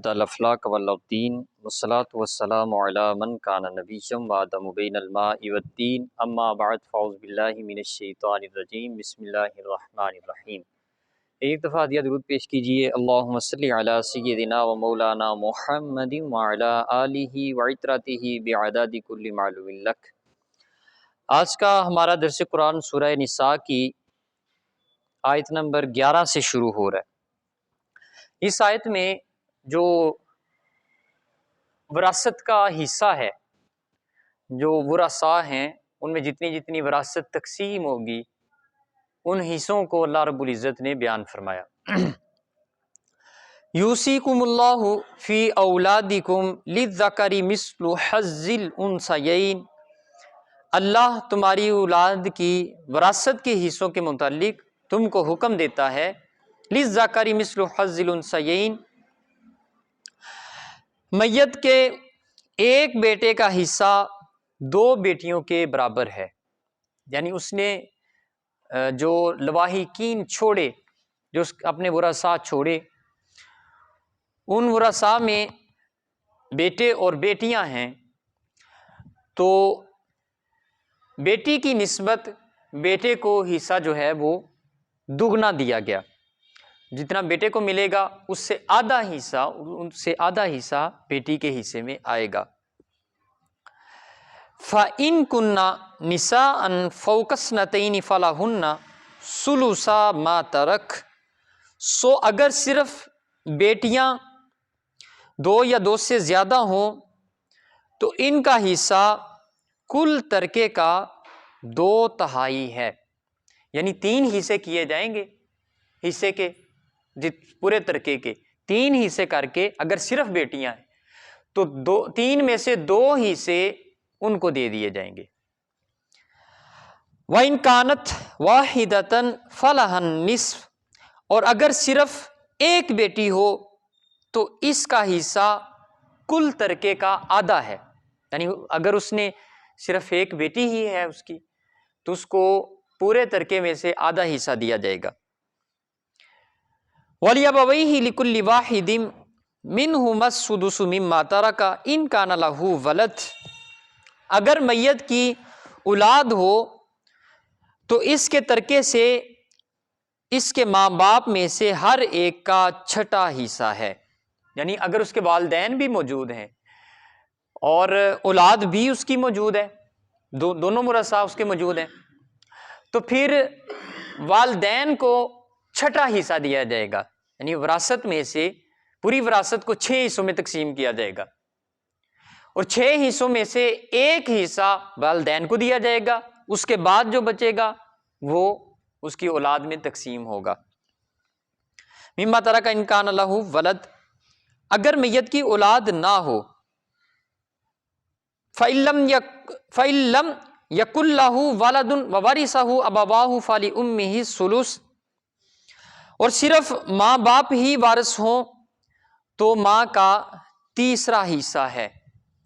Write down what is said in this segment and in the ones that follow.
أبدى الأفلاك واللطين والصلاة والسلام على من كان نبيا وآدم بين الماء والدين أما بعد فأعوذ بالله من الشيطان الرجيم بسم الله الرحمن الرحيم۔ ایک دفعہ دیا درود پیش کیجئے اللہم صلی علی سیدنا و مولانا محمد وعلی آلہ وعطرتہ بعدد کل معلوم لک۔ آج کا ہمارا درس قرآن سورہ نساء کی آیت نمبر 11 سے شروع ہو رہا ہے۔ اس آیت میں جو وراثت کا حصہ ہے، جو ورثاء ہیں، ان میں جتنی وراثت تقسیم ہوگی ان حصوں کو اللہ رب العزت نے بیان فرمایا۔ یوصیکم اللہ فی اولادکم للذکر مثل حظ الانثیین، اللہ تمہاری اولاد کی وراثت کے حصوں کے متعلق تم کو حکم دیتا ہے، للذکر مثل حظ الانثیین، میت کے ایک بیٹے کا حصہ دو بیٹیوں کے برابر ہے۔ یعنی اس نے جو لواحقین چھوڑے، جو اپنے ورثاء چھوڑے، ان ورثاء میں بیٹے اور بیٹیاں ہیں، تو بیٹی کی نسبت بیٹے کو حصہ جو ہے وہ دگنا دیا گیا۔ جتنا بیٹے کو ملے گا اس سے آدھا حصہ بیٹی کے حصے میں آئے گا۔ فَإِن كُنَّ نِسَاءً فَوْقَ اثْنَتَيْنِ فَلَهُنَّ ثُلُثَا مَا تَرَكَ، سو اگر صرف بیٹیاں دو یا دو سے زیادہ ہوں تو ان کا حصہ کل ترکے کا 2/3 ہے۔ یعنی 3 حصے کیے جائیں گے، حصے کے پورے ترکے کے 3 حصے کر کے اگر صرف بیٹیاں ہیں تو 3 میں سے 2 حصے ان کو دے دیے جائیں گے۔ وَإِن كَانَتْ وَاحِدَةً فَلَهَا النِّصْفُ، اور اگر صرف ایک بیٹی ہو تو اس کا حصہ کل ترکے کا آدھا ہے۔ یعنی اگر اس نے صرف ایک بیٹی ہی ہے اس کی، تو اس کو پورے ترکے میں سے آدھا حصہ دیا جائے گا۔ وَلِأَبَوَيْهِ لِكُلِّ وَاحِدٍ مِّنْهُمَا السُّدُسُ مِمَّا تَرَكَ إِن كَانَ لَهُ وَلَدٌ، اگر میت کی اولاد ہو تو اس کے ترکے سے اس کے ماں باپ میں سے ہر ایک کا 6واں حصہ ہے۔ یعنی اگر اس کے والدین بھی موجود ہیں اور اولاد بھی اس کی موجود ہے، دونوں ورثاء اس کے موجود ہیں، تو پھر والدین کو 6واں حصہ دیا جائے گا۔ یعنی وراثت میں سے پوری وراثت کو 6 حصوں میں تقسیم کیا جائے گا، اور 6 حصوں میں سے ایک حصہ والدین کو دیا جائے گا، اس کے بعد جو بچے گا وہ اس کی اولاد میں تقسیم ہوگا۔ مما ترک ان کان لہ ولد، اگر میت کی اولاد نہ ہو، فَإِن لَّمْ يَكُن لَّهُ وَلَدٌ وَوَرِثَهُ أَبَوَاهُ فَلِأُمِّهِ الثُّلُثُ، اور صرف ماں باپ ہی وارث ہوں تو ماں کا 3واں حصہ ہے۔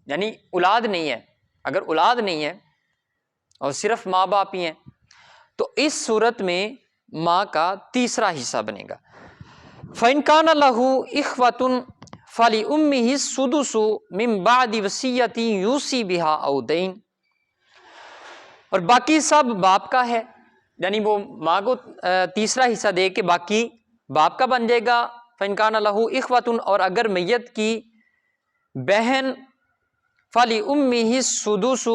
یعنی اولاد نہیں ہے، اگر اولاد نہیں ہے اور صرف ماں باپ ہی ہیں تو اس صورت میں ماں کا 3واں حصہ بنے گا۔ فَإِن كَانَ لَهُ إِخْوَةٌ فَلِأُمِّهِ السُّدُسُ مِن بَعْدِ وَصِيَّةٍ يُوصِي بِهَا أَوْ دَيْنٍ، اور باقی سب باپ کا ہے۔ یعنی وہ ماں کو 3واں حصہ دے کے باقی باپ کا بن جائے گا۔ فَإِن كَانَ لَهُ إِخْوَةٌ، اور اگر میت کی بہن، فَلِأُمِّهِ السُّدُسُ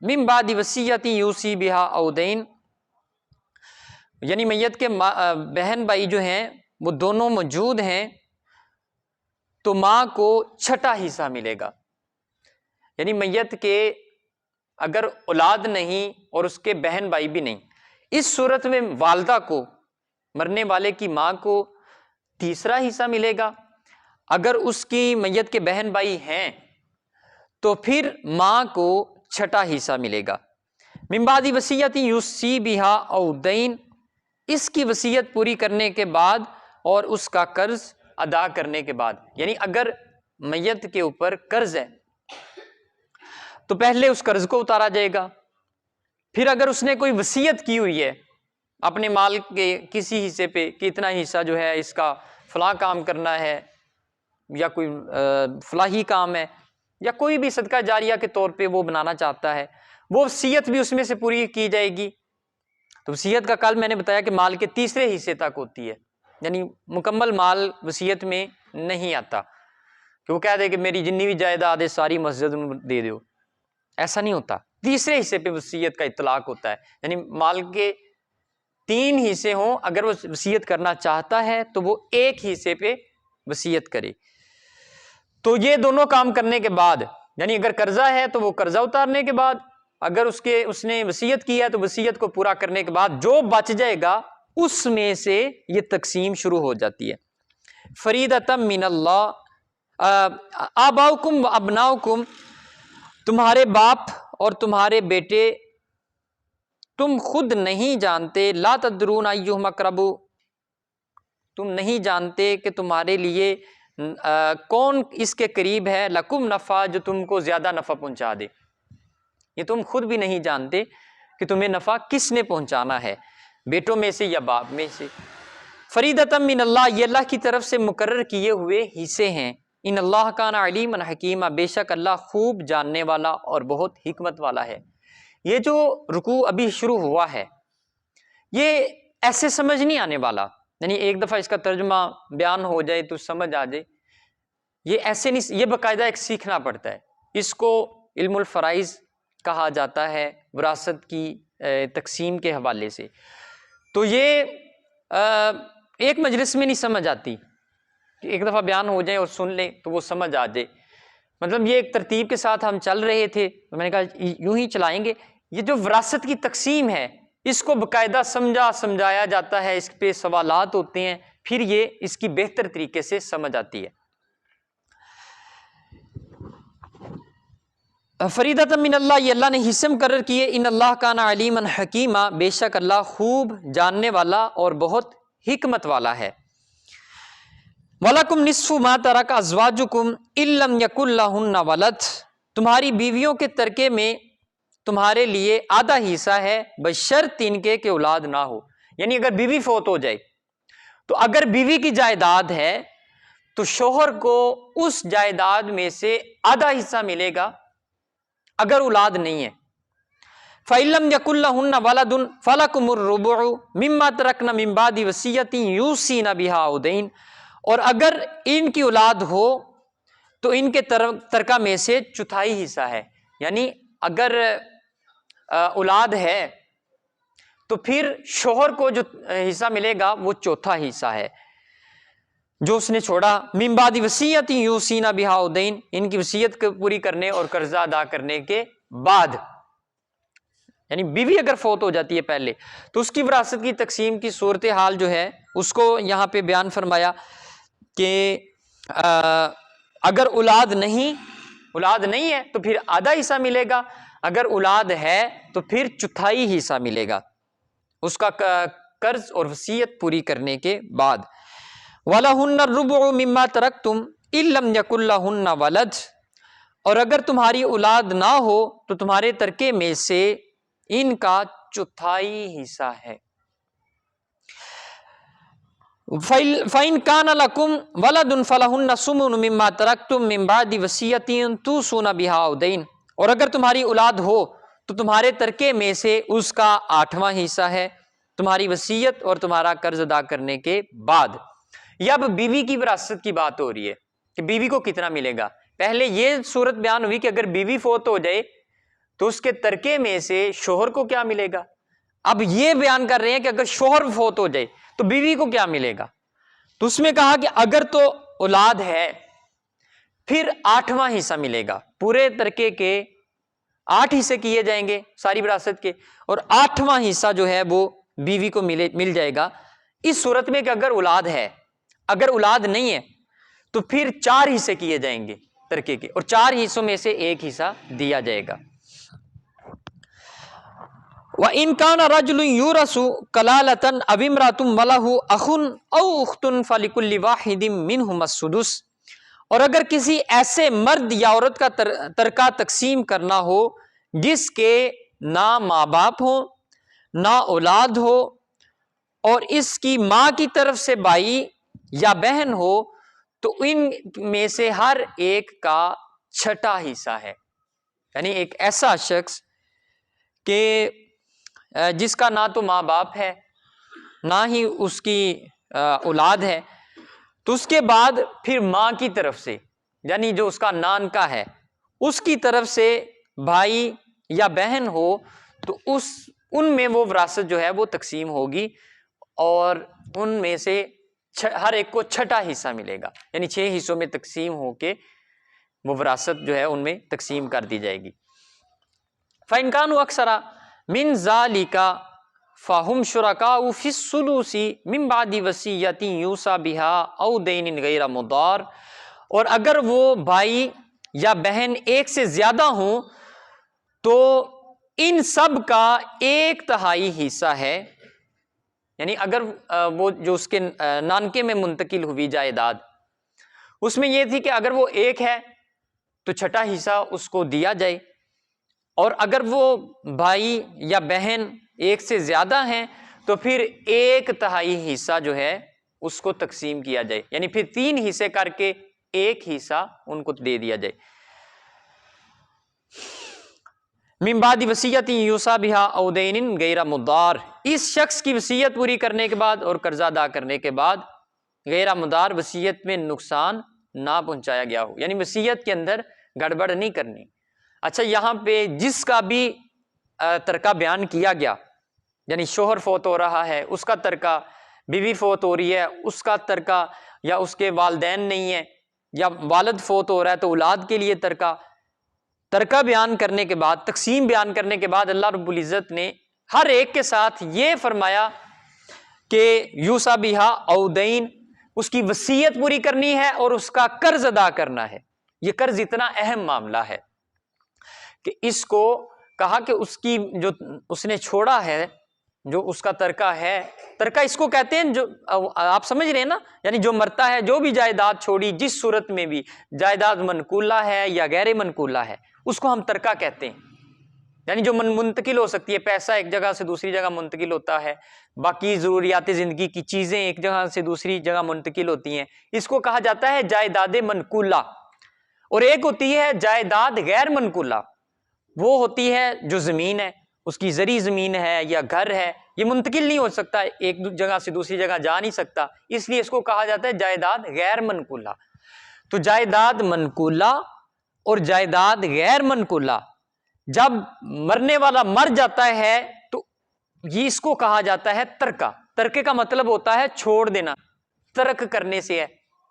مِن بَعْدِ وَصِيَّةٍ يُوصِي بِهَا أَوْ دَيْنٍ، یعنی میت کے بہن بھائی جو ہیں وہ دونوں موجود ہیں تو ماں کو 6واں حصہ ملے گا۔ یعنی میت کے اگر اولاد نہیں اور اس کے بہن بھائی بھی نہیں، اس صورت میں والدہ کو، مرنے والے کی ماں کو 3واں حصہ ملے گا۔ اگر اس کی میت کے بہن بھائی ہیں تو پھر ماں کو 6واں حصہ ملے گا۔ من بعد وصیۃ یوصی بہا او دین، اس کی وصیت پوری کرنے کے بعد اور اس کا قرض ادا کرنے کے بعد۔ یعنی اگر میت کے اوپر قرض ہے تو پہلے اس قرض کو اتارا جائے گا، پھر اگر اس نے کوئی وصیت کی ہوئی ہے اپنے مال کے کسی حصے پہ کہ اتنا حصہ جو ہے اس کا فلاں کام کرنا ہے، یا کوئی فلاحی کام ہے یا کوئی بھی صدقہ جاریہ کے طور پہ وہ بنانا چاہتا ہے، وہ وصیت بھی اس میں سے پوری کی جائے گی۔ تو وصیت کا کل میں نے بتایا کہ مال کے تیسرے حصے تک ہوتی ہے، یعنی مکمل مال وصیت میں نہیں آتا کہ وہ کہہ دے کہ میری جتنی بھی جائیداد ہے ساری مسجد میں دے دو، ایسا نہیں ہوتا۔ تیسرے حصے پہ وصیت کا اطلاق ہوتا ہے، یعنی مال کے 3 حصے ہوں، اگر وہ وصیت کرنا چاہتا ہے تو وہ ایک حصے پہ وصیت کرے۔ تو یہ دونوں کام کرنے کے بعد، یعنی اگر قرضہ ہے تو وہ قرضہ اتارنے کے بعد، اگر اس نے وصیت کی ہے تو وصیت کو پورا کرنے کے بعد جو بچ جائے گا اس میں سے یہ تقسیم شروع ہو جاتی ہے۔ فریدۃ من اللہ آباؤکم و ابناؤکم، تمہارے باپ اور تمہارے بیٹے تم خود نہیں جانتے، لا تدرون ایہم اقرب، تم نہیں جانتے کہ تمہارے لیے کون اس کے قریب ہے، لکم نفع، جو تم کو زیادہ نفع پہنچا دے۔ یہ تم خود بھی نہیں جانتے کہ تمہیں نفع کس نے پہنچانا ہے، بیٹوں میں سے یا باپ میں سے۔ فریدۃ من اللہ، یہ اللہ کی طرف سے مقرر کیے ہوئے حصے ہیں۔ ان اللہ کان علیما حکیما، بے شک اللہ خوب جاننے والا اور بہت حکمت والا ہے۔ یہ جو رکوع ابھی شروع ہوا ہے یہ ایسے سمجھ نہیں آنے والا، یعنی ایک دفعہ اس کا ترجمہ بیان ہو جائے تو سمجھ آ جائے، یہ ایسے نہیں، یہ باقاعدہ ایک سیکھنا پڑتا ہے۔ اس کو علم الفرائض کہا جاتا ہے وراثت کی تقسیم کے حوالے سے۔ تو یہ ایک مجلس میں نہیں سمجھ آتی کہ ایک دفعہ بیان ہو جائے اور سن لیں تو وہ سمجھ آ جائے۔ مطلب یہ ایک ترتیب کے ساتھ ہم چل رہے تھے تو میں نے کہا یوں ہی چلائیں گے۔ یہ جو وراثت کی تقسیم ہے اس کو باقاعدہ سمجھایا جاتا ہے، اس پہ سوالات ہوتے ہیں، پھر یہ اس کی بہتر طریقے سے سمجھ آتی ہے۔ فریدۃ من اللہ، یہ اللہ نے حصے مقرر کیے۔ ان اللہ کان علیما حکیما، بے شک اللہ خوب جاننے والا اور بہت حکمت والا ہے۔ وَلَكُمْ نِصْفُ مَا تَرَكَ أَزْوَاجُكُمْ إِن لَّمْ يَكُن لَّهُنَّ وَلَدٌ، تمہاری بیویوں کے ترکے میں تمہارے لیے آدھا حصہ ہے بشرط ان کے کہ اولاد نہ ہو، یعنی اگر بیوی فوت ہو جائے تو اگر بیوی کی جائیداد ہے تو شوہر کو اس جائیداد میں سے آدھا حصہ ملے گا اگر اولاد نہیں ہے۔ فَإِن لَّمْ يَكُن لَّهُنَّ وَلَدٌ فَلَكُمُ الرُّبُعُ مِمَّا تَرَكْنَ مِن بَعْدِ وَصِيَّةٍ يُوصِينَ بِهَا أَوْ دَيْنٍ، اور اگر ان کی اولاد ہو تو ان کے ترکہ میں سے چوتھائی حصہ ہے، یعنی اگر اولاد ہے تو پھر شوہر کو جو حصہ ملے گا وہ چوتھا حصہ ہے جو اس نے چھوڑا۔ من بعد وصیۃ یوصین بہا أو دین، ان کی وصیت کو پوری کرنے اور قرضہ ادا کرنے کے بعد، یعنی بیوی اگر فوت ہو جاتی ہے پہلے تو اس کی وراثت کی تقسیم کی صورتحال جو ہے اس کو یہاں پہ بیان فرمایا کہ اگر اولاد نہیں ہے تو پھر آدھا حصہ ملے گا، اگر اولاد ہے تو پھر چوتھائی حصہ ملے گا اس کا قرض اور وصیت پوری کرنے کے بعد۔ وَلَهُنَّ الرُّبُعُ مِمَّا تَرَكْتُمْ إِن لَّمْ يَكُن لَّهُنَّ وَلَدٌ، اور اگر تمہاری اولاد نہ ہو تو تمہارے ترکے میں سے ان کا چوتھائی حصہ ہے۔ فَإِن كَانَ لَكُمْ وَلَدٌ فَلَهُنَّ الثُّمُنُ مِمَّا تَرَكْتُم مِّن بَعْدِ وَصِيَّةٍ تُوصُونَ بِهَا أَوْ دَيْنٍ، اور اگر تمہاری اولاد ہو تو تمہارے ترکے میں سے اس کا 8واں حصہ ہے تمہاری وصیت اور تمہارا قرض ادا کرنے کے بعد۔ یہ اب بیوی کی وراثت کی بات ہو رہی ہے کہ بیوی کو کتنا ملے گا۔ پہلے یہ صورت بیان ہوئی کہ اگر بیوی فوت ہو جائے تو اس کے ترکے میں سے شوہر کو کیا ملے گا، اب یہ بیان کر رہے ہیں کہ اگر شوہر فوت ہو جائے تو بیوی کو کیا ملے گا۔ تو اس میں کہا کہ اگر تو اولاد ہے پھر 8واں حصہ ملے گا، پورے ترکے کے 8 حصے کیے جائیں گے ساری وراثت کے، اور 8واں حصہ جو ہے وہ بیوی کو مل جائے گا۔ اس صورت میں کہ اگر اولاد ہے، اگر اولاد نہیں ہے تو پھر 4 حصے کیے جائیں گے ترکے کے، اور 4 حصوں میں سے ایک حصہ دیا جائے گا۔ وَإِن كَانَ رَجُلٌ يُورَثُ كَلَالَةً أَوِ امْرَأَةٌ وَلَهُ أَخٌ أَوْ أُخْتٌ فَلِكُلِّ وَاحِدٍ مِّنْهُمَا السُّدُسُ، اور اگر کسی ایسے مرد یا عورت کا ترکہ تقسیم کرنا ہو جس کے نہ ماں باپ ہو نہ اولاد ہو اور اس کی ماں کی طرف سے بھائی یا بہن ہو تو ان میں سے ہر ایک کا چھٹا حصہ ہے. یعنی ایک ایسا شخص کہ جس کا نہ تو ماں باپ ہے نہ ہی اس کی اولاد ہے، تو اس کے بعد پھر ماں کی طرف سے، یعنی جو اس کا نان کا ہے، اس کی طرف سے بھائی یا بہن ہو، تو ان میں وہ وراثت جو ہے وہ تقسیم ہوگی، اور ان میں سے ہر ایک کو چھٹا حصہ ملے گا. یعنی 6 حصوں میں تقسیم ہو کے وہ وراثت جو ہے ان میں تقسیم کر دی جائے گی. فَإِنْ كَانُوا أَكْثَرَ مِنْ ذَلِكَ فَهُمْ شُرَكَاءُ فِي الثُّلُثِ مِنْ بَعْدِ وَصِيَّةٍ يُوصَى بِهَا أَوْ دَيْنٍ غَيْرَ مُضَارٍ. اور اگر وہ بھائی یا بہن ایک سے زیادہ ہوں تو ان سب کا 1/3 حصہ ہے. یعنی اگر وہ جو اس کے نانکے میں منتقل ہوئی جائیداد، اس میں یہ تھی کہ اگر وہ ایک ہے تو چھٹا حصہ اس کو دیا جائے، اور اگر وہ بھائی یا بہن ایک سے زیادہ ہیں تو پھر 1/3 حصہ جو ہے اس کو تقسیم کیا جائے. یعنی پھر 3 حصے کر کے 1 حصہ ان کو دے دیا جائے. من بعد وصیت یوصی بہا او دین غیر مضار. اس شخص کی وصیت پوری کرنے کے بعد اور قرضہ ادا کرنے کے بعد غیر مضار، وصیت میں نقصان نہ پہنچایا گیا ہو، یعنی وصیت کے اندر گڑبڑ نہیں کرنی. اچھا، یہاں پہ جس کا بھی ترکہ بیان کیا گیا، یعنی شوہر فوت ہو رہا ہے اس کا ترکہ، بیوی فوت ہو رہی ہے اس کا ترکہ، یا اس کے والدین نہیں ہیں، یا والد فوت ہو رہا ہے تو اولاد کے لیے ترکہ بیان کرنے کے بعد، تقسیم بیان کرنے کے بعد، اللہ رب العزت نے ہر ایک کے ساتھ یہ فرمایا کہ یوصی بہا او دین، اس کی وصیت پوری کرنی ہے اور اس کا قرض ادا کرنا ہے. یہ قرض اتنا اہم معاملہ ہے کہ اس کو کہا کہ اس کی جو اس نے چھوڑا ہے، جو اس کا ترکہ ہے، ترکہ اس کو کہتے ہیں، جو آپ سمجھ رہے ہیں نا، یعنی جو مرتا ہے، جو بھی جائیداد چھوڑی، جس صورت میں بھی جائیداد منقولہ ہے یا غیر منقولہ ہے، اس کو ہم ترکہ کہتے ہیں. یعنی جو منتقل ہو سکتی ہے، پیسہ ایک جگہ سے دوسری جگہ منتقل ہوتا ہے، باقی ضروریات زندگی کی چیزیں ایک جگہ سے دوسری جگہ منتقل ہوتی ہیں، اس کو کہا جاتا ہے جائیداد منقولہ. اور ایک ہوتی ہے جائیداد غیر منقولہ، وہ ہوتی ہے جو زمین ہے، اس کی زرعی زمین ہے یا گھر ہے، یہ منتقل نہیں ہو سکتا، ایک جگہ سے دوسری جگہ جا نہیں سکتا، اس لیے اس کو کہا جاتا ہے جائیداد غیر منقولہ. تو جائیداد منقولہ اور جائیداد غیر منقولہ، جب مرنے والا مر جاتا ہے تو یہ اس کو کہا جاتا ہے ترکہ. ترکے کا مطلب ہوتا ہے چھوڑ دینا، ترک کرنے سے ہے،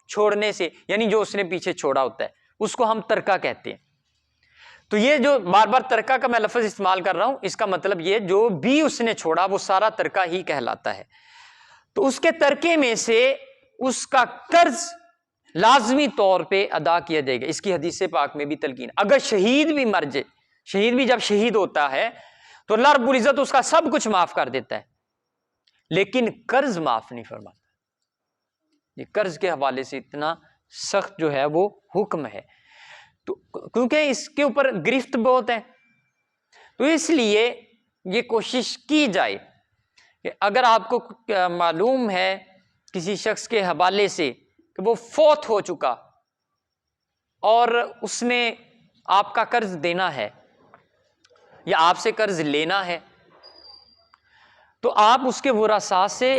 چھوڑنے سے، یعنی جو اس نے پیچھے چھوڑا ہوتا ہے اس کو ہم ترکہ کہتے ہیں. تو یہ جو بار بار ترکہ کا میں لفظ استعمال کر رہا ہوں، اس کا مطلب یہ جو بھی اس نے چھوڑا وہ سارا ترکہ ہی کہلاتا ہے. تو اس کے ترکے میں سے اس کا قرض لازمی طور پہ ادا کیا جائے گا. اس کی حدیث پاک میں بھی تلقین، اگر شہید بھی مر جائے، شہید بھی جب شہید ہوتا ہے تو اللہ رب العزت اس کا سب کچھ معاف کر دیتا ہے، لیکن قرض معاف نہیں فرماتا. یہ قرض کے حوالے سے اتنا سخت جو ہے وہ حکم ہے، تو کیونکہ اس کے اوپر گرفت بہت ہے، تو اس لیے یہ کوشش کی جائے کہ اگر آپ کو معلوم ہے کسی شخص کے حوالے سے کہ وہ فوت ہو چکا اور اس نے آپ کا قرض دینا ہے یا آپ سے قرض لینا ہے، تو آپ اس کے ورثاء سے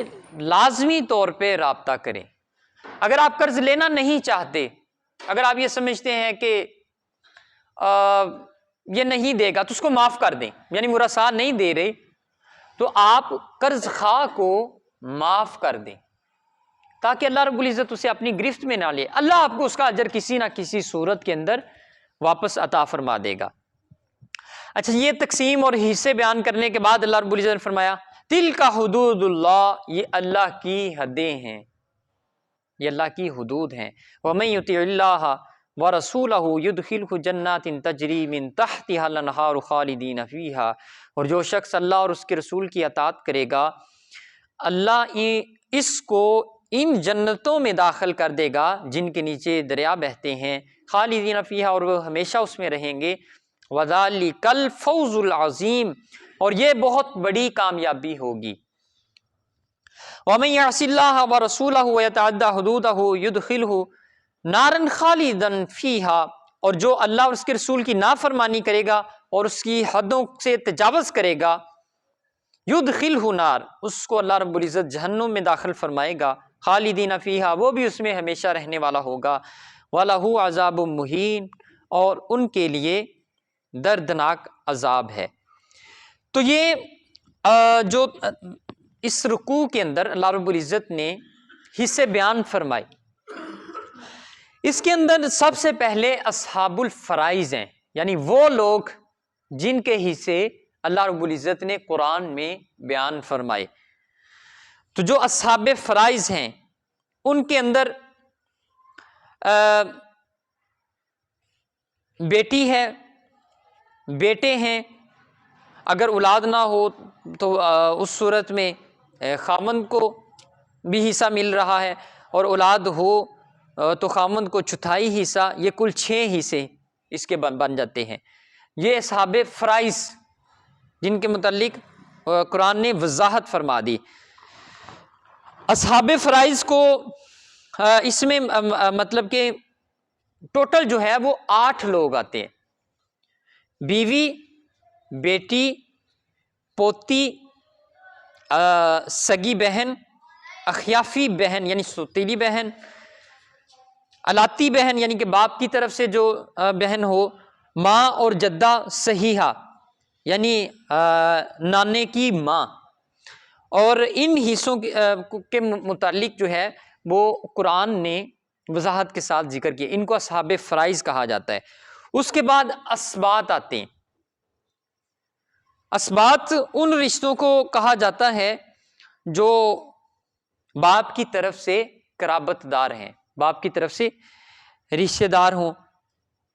لازمی طور پہ رابطہ کریں. اگر آپ قرض لینا نہیں چاہتے، اگر آپ یہ سمجھتے ہیں کہ یہ نہیں دے گا تو اس کو معاف کر دیں، یعنی ورثاء نہیں دے رہے تو آپ قرض خواہ کو معاف کر دیں تاکہ اللہ رب العزت اسے اپنی گرفت میں نہ لے. اللہ آپ کو اس کا اجر کسی نہ کسی صورت کے اندر واپس عطا فرما دے گا. اچھا، یہ تقسیم اور حصے بیان کرنے کے بعد اللہ رب العزت نے فرمایا تلک حدود اللہ، یہ اللہ کی حدیں ہیں، یہ اللہ کی حدود ہیں. وَمَن يُطِعِ اللَّهَ وَرَسُولَهُ يُدْخِلْهُ جَنَّاتٍ تَجْرِي مِن تَحْتِهَا الْأَنْهَارُ خَالِدِينَ فِيهَا. اور جو شخص اللہ اور اس کے رسول کی اطاعت کرے گا، اللہ اس کو ان جنتوں میں داخل کر دے گا جن کے نیچے دریا بہتے ہیں، خالدین فیہا، اور وہ ہمیشہ اس میں رہیں گے. وَذَلِكَ الْفَوْزُ الْعَظِيمُ، اور یہ بہت بڑی کامیابی ہوگی. وَمَن يَعْصِ اللَّهَ وَرَسُولَهُ وَيَتَعَدَّ حُدُودَهُ يُدْخِلْهُ نارن خالدن فیہا، اور جو اللہ اور اس کے رسول کی نافرمانی کرے گا اور اس کی حدوں سے تجاوز کرے گا، یدخلہ نار، اس کو اللہ رب العزت جہنم میں داخل فرمائے گا، خالدین فیہا، وہ بھی اس میں ہمیشہ رہنے والا ہوگا، وَلَهُ عَذَابٌ مُہین، اور ان کے لیے دردناک عذاب ہے۔ تو یہ جو اس رکوع کے اندر اللہ رب العزت نے حصے بیان فرمائے، اس کے اندر سب سے پہلے اصحاب الفرائض ہیں، یعنی وہ لوگ جن کے حصے اللہ رب العزت نے قرآن میں بیان فرمائے۔ تو جو اصحاب فرائض ہیں ان کے اندر بیٹی ہے، بیٹے ہیں، اگر اولاد نہ ہو تو اس صورت میں خامند کو بھی حصہ مل رہا ہے، اور اولاد ہو تو خامند کو چوتھائی حصہ، یہ کل 6 حصے اس کے بن جاتے ہیں۔ یہ اصحاب فرائض جن کے متعلق قرآن نے وضاحت فرما دی۔ اصحاب فرائض کو اس میں مطلب کہ ٹوٹل جو ہے وہ 8 لوگ آتے ہیں، بیوی، بیٹی، پوتی، سگی بہن، اخیافی بہن یعنی سوتیلی بہن، الاتی بہن یعنی کہ باپ کی طرف سے جو بہن ہو، ماں اور جدہ صحیحہ یعنی نانے کی ماں۔ اور ان حصوں کے متعلق جو ہے وہ قرآن نے وضاحت کے ساتھ ذکر کیا، ان کو اصحاب فرائض کہا جاتا ہے۔ اس کے بعد اسباط آتے ہیں۔ اسباط ان رشتوں کو کہا جاتا ہے جو باپ کی طرف سے قرابت دار ہیں، باپ کی طرف سے رشتہ دار ہوں،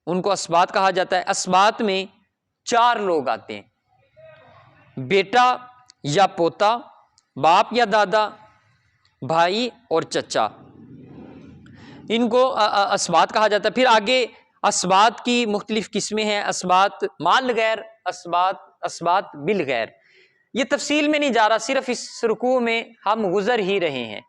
ان کو اسباط کہا جاتا ہے۔ اسباط میں 4 لوگ آتے ہیں، بیٹا یا پوتا، باپ یا دادا، بھائی اور چچا، ان کو اسباط کہا جاتا ہے۔ پھر آگے اسباط کی مختلف قسمیں ہیں، اسباط مال غیر، اسباط بالغیر۔ یہ تفصیل میں نہیں جا رہا، صرف اس رکوع میں ہم گزر ہی رہے ہیں،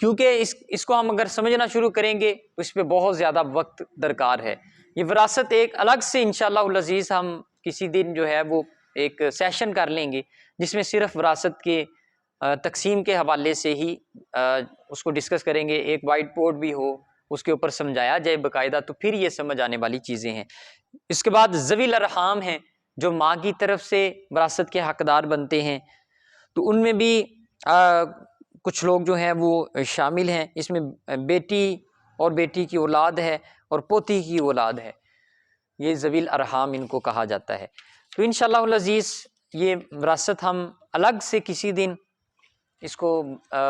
کیونکہ اس کو ہم اگر سمجھنا شروع کریں گے تو اس پہ بہت زیادہ وقت درکار ہے۔ یہ وراثت ایک الگ سے انشاءاللہ العزیز ہم کسی دن جو ہے وہ ایک سیشن کر لیں گے، جس میں صرف وراثت کے تقسیم کے حوالے سے ہی اس کو ڈسکس کریں گے، ایک وائٹ بورڈ بھی ہو، اس کے اوپر سمجھایا جائے باقاعدہ، تو پھر یہ سمجھ آنے والی چیزیں ہیں۔ اس کے بعد ذوی الارحام ہیں، جو ماں کی طرف سے وراثت کے حقدار بنتے ہیں، تو ان میں بھی کچھ لوگ جو ہیں وہ شامل ہیں۔ اس میں بیٹی اور بیٹی کی اولاد ہے اور پوتی کی اولاد ہے، یہ ذوی الارحام ان کو کہا جاتا ہے۔ تو انشاءاللہ العزیز یہ وراثت ہم الگ سے کسی دن اس کو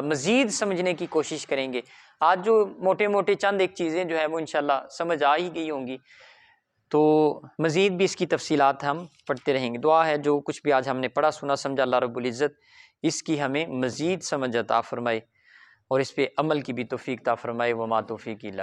مزید سمجھنے کی کوشش کریں گے۔ آج جو موٹے موٹے چند ایک چیزیں جو ہے وہ انشاءاللہ سمجھ آ ہی گئی ہوں گی، تو مزید بھی اس کی تفصیلات ہم پڑھتے رہیں گے۔ دعا ہے جو کچھ بھی آج ہم نے پڑھا سنا سمجھا، اللہ رب العزت اس کی ہمیں مزید سمجھ عطا فرمائے اور اس پہ عمل کی بھی توفیق عطا فرمائے۔ وما توفیقی الا